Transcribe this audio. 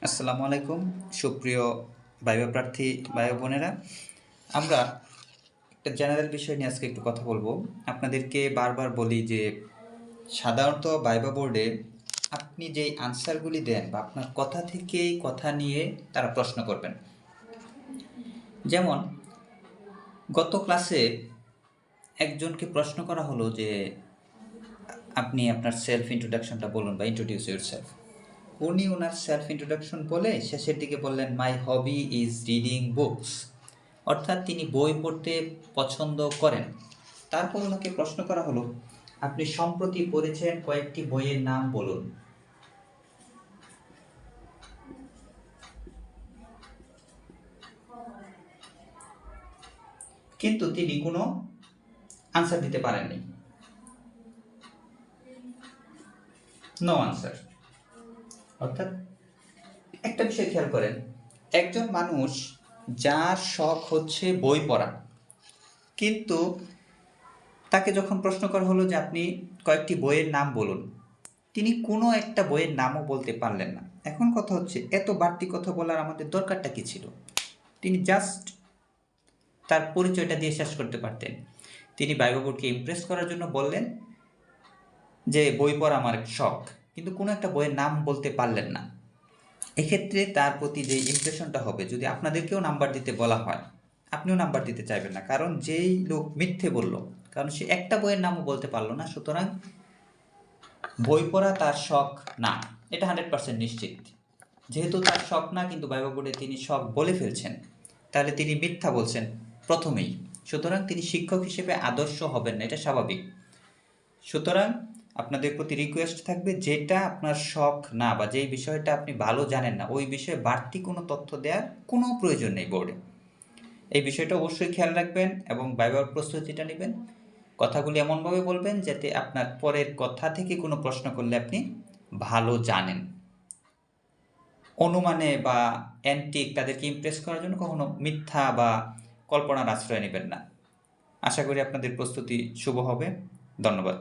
আসসালামু আলাইকুম সুপ্রিয় ভাইবা প্রার্থী ভাই বোনেরা। আমরা একটা জেনারেল বিষয় নিয়ে আজকে একটু কথা বলবো। আপনাদেরকে বারবার বলি যে সাধারণত ভাইবা বোর্ডে আপনি যেই আনসারগুলি দেন বা আপনার কথা থেকেই কথা নিয়ে তারা প্রশ্ন করবেন। যেমন গত ক্লাসে একজনকে প্রশ্ন করা হলো যে আপনি আপনার সেলফ ইন্ট্রোডাকশনটা বলুন বা ইন্ট্রোডিউস ইউরসেলফ। উনি ওনার সেলফ ইন্ট্রোডাকশন বলে শেষের দিকে বললেন মাই হবি ইজ রিডিং বুকস, অর্থাৎ তিনি বই পড়তে পছন্দ করেন। তারপর ওনাকে প্রশ্ন করা হলো আপনি সম্প্রতি পড়েছেন কয়েকটি বইয়ের নাম বলুন। কিন্তু তিনি কোনো আনসার দিতে পারেননি, নো আনসার। অর্থাৎ একটা বিষয় খেয়াল করেন, একজন মানুষ যার শখ হচ্ছে বই পড়া, কিন্তু তাকে যখন প্রশ্ন করা হলো যে আপনি কয়েকটি বইয়ের নাম বলুন, তিনি কোনো একটা বইয়ের নামও বলতে পারলেন না। এখন কথা হচ্ছে এত বাড়তি কথা বলার আমাদের দরকারটা কী ছিল? তিনি জাস্ট তার পরিচয়টা দিয়ে শেষ করতে পারতেন। তিনি ভাইবা বোর্ডকে ইমপ্রেস করার জন্য বললেন যে বই পড়া আমার শখ, কিন্তু কোনো একটা বইয়ের নাম বলতে পারলেন না। এক্ষেত্রে তার প্রতি যে ইমপ্রেশনটা হবে, যদি আপনাদেরকেও নাম্বার দিতে বলা হয় আপনিও নাম্বার দিতে চাইবেন না, কারণ যেই লোক মিথ্যে বলল, কারণ সে একটা বইয়ের নামও বলতে পারলো না, সুতরাং বই পড়া তার শখ না, এটা 100% নিশ্চিত। যেহেতু তার শখ না, কিন্তু ভাইবা বোর্ডে তিনি শখ বলে ফেলছেন, তাহলে তিনি মিথ্যা বলছেন প্রথমেই। সুতরাং তিনি শিক্ষক হিসেবে আদর্শ হবেন না, এটা স্বাভাবিক। সুতরাং আপনাদের প্রতি রিকোয়েস্ট থাকবে, যেটা আপনার শখ না বা যেই বিষয়টা আপনি ভালো জানেন না, ওই বিষয়ে বাড়তি কোনো তথ্য দেওয়ার কোনো প্রয়োজন নেই বোর্ডে। এই বিষয়টা অবশ্যই খেয়াল রাখবেন এবং ভাইবার প্রস্তুতিটা নেবেন। কথাগুলি এমনভাবে বলবেন যাতে আপনার পরের কথা থেকে কোনো প্রশ্ন করলে আপনি ভালো জানেন। অনুমানে বা অ্যান্টিক তাদেরকে ইমপ্রেস করার জন্য কখনো মিথ্যা বা কল্পনার আশ্রয় নেবেন না। আশা করি আপনাদের প্রস্তুতি শুভ হবে। ধন্যবাদ।